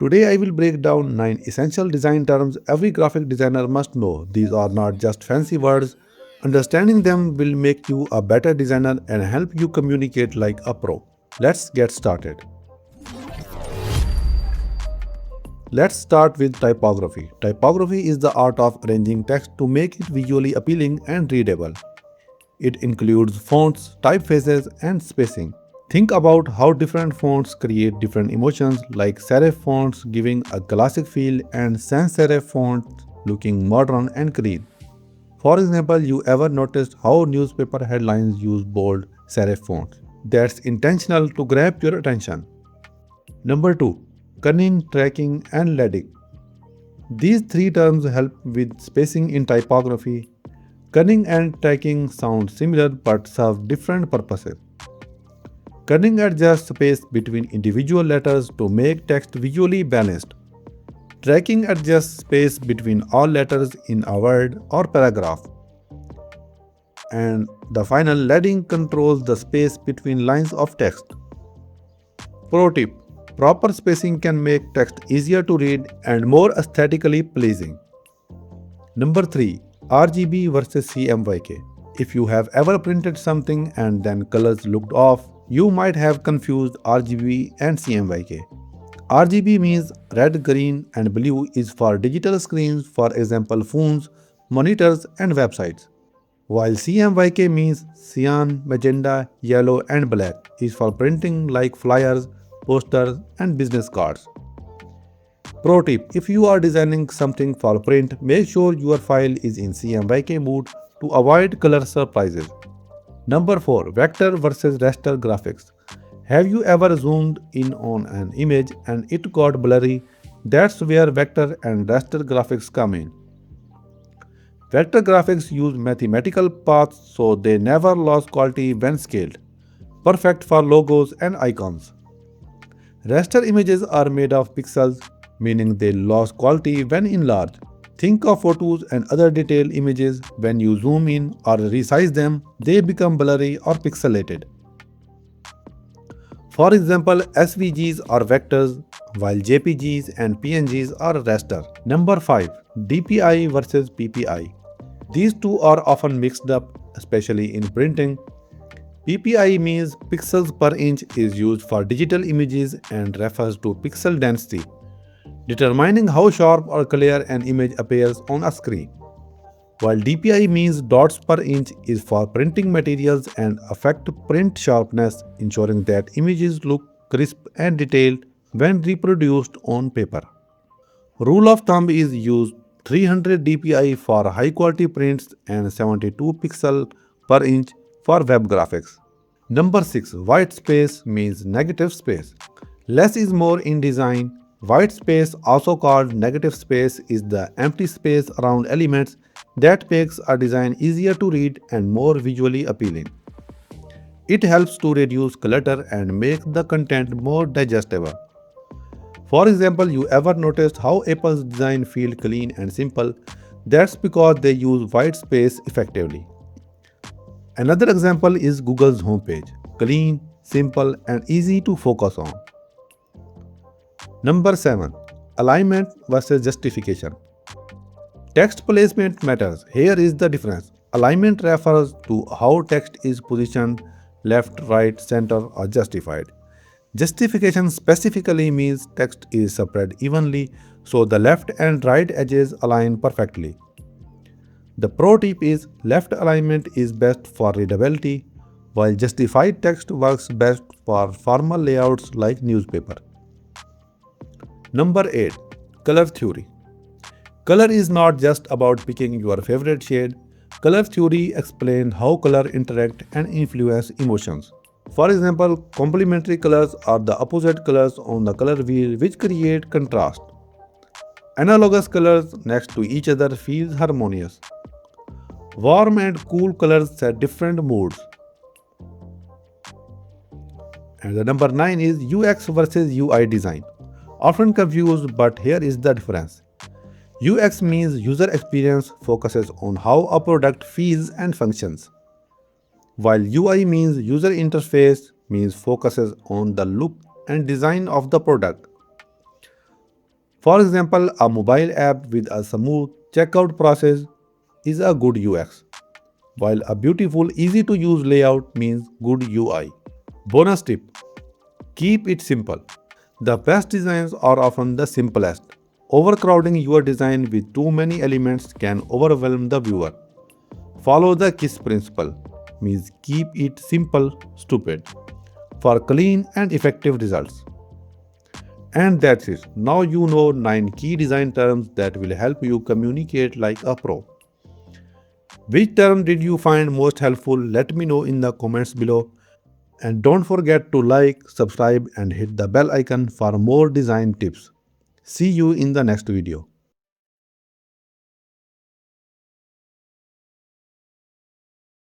Today I will break down 9 essential design terms every graphic designer must know. These are not just fancy words. Understanding them will make you a better designer and help you communicate like a pro. Let's get started. Let's start with typography. Typography is the art of arranging text to make it visually appealing and readable. It includes fonts, typefaces, and spacing. Think about how different fonts create different emotions, like serif fonts giving a classic feel and sans serif fonts looking modern and clean. For example, you ever noticed how newspaper headlines use bold serif fonts? That's intentional to grab your attention. Number 2. Cunning, tracking, and leading. These three terms help with spacing in typography. Cunning and tracking sound similar but serve different purposes. Cunning adjusts space between individual letters to make text visually balanced. Tracking adjusts space between all letters in a word or paragraph. And the final leading controls the space between lines of text. Pro tip: proper spacing can make text easier to read and more aesthetically pleasing. Number 3. RGB versus CMYK. If you have ever printed something and then colors looked off, you might have confused RGB and CMYK. RGB means red, green, and blue is for digital screens, for example, phones, monitors, and websites. While CMYK means cyan, magenta, yellow, and black is for printing like flyers, posters, and business cards. Pro tip: if you are designing something for print, make sure your file is in CMYK mode to avoid color surprises. Number 4. Vector versus raster graphics. Have you ever zoomed in on an image and it got blurry? That's where vector and raster graphics come in. Vector graphics use mathematical paths so they never lose quality when scaled. Perfect for logos and icons. Raster images are made of pixels, meaning they lose quality when enlarged. Think of photos and other detailed images. When you zoom in or resize them, they become blurry or pixelated. For example, SVGs are vectors, while JPGs and PNGs are raster. Number 5. DPI versus PPI. These two are often mixed up, especially in printing. PPI means pixels per inch is used for digital images and refers to pixel density, determining how sharp or clear an image appears on a screen. While DPI means dots per inch is for printing materials and affect print sharpness, ensuring that images look crisp and detailed when reproduced on paper. Rule of thumb is use 300 dpi for high quality prints and 72 pixel per inch for web graphics. Number 6. White space means negative space. Less is more in design. White space, also called negative space, is the empty space around elements that makes a design easier to read and more visually appealing. It helps to reduce clutter and make the content more digestible. For example, you ever noticed how Apple's design feel clean and simple? That's because they use white space effectively. Another example is Google's homepage. Clean, simple, and easy to focus on. Number 7. Alignment versus justification. Text placement matters. Here is the difference. Alignment refers to how text is positioned left, right, center, or justified. Justification specifically means text is spread evenly so the left and right edges align perfectly. The pro tip is left alignment is best for readability, while justified text works best for formal layouts like newspaper. Number 8. Color theory. Color is not just about picking your favorite shade. Color theory explains how color interact and influence emotions. For example, complementary colors are the opposite colors on the color wheel which create contrast. Analogous colors next to each other feel harmonious. Warm and cool colors set different moods. And the number 9 is UX versus UI design. Often confused, but here is the difference. UX means user experience, focuses on how a product feels and functions, while UI means user interface, means focuses on the look and design of the product. For example, a mobile app with a smooth checkout process is a good UX, while a beautiful, easy to use layout means good UI. Bonus tip: keep it simple. The best designs are often the simplest. Overcrowding your design with too many elements can overwhelm the viewer. Follow the KISS principle, means keep it simple, stupid, for clean and effective results. And that's it. Now you know 9 key design terms that will help you communicate like a pro. Which term did you find most helpful? Let me know in the comments below. And don't forget to like, subscribe and hit the bell icon for more design tips. See you in the next video.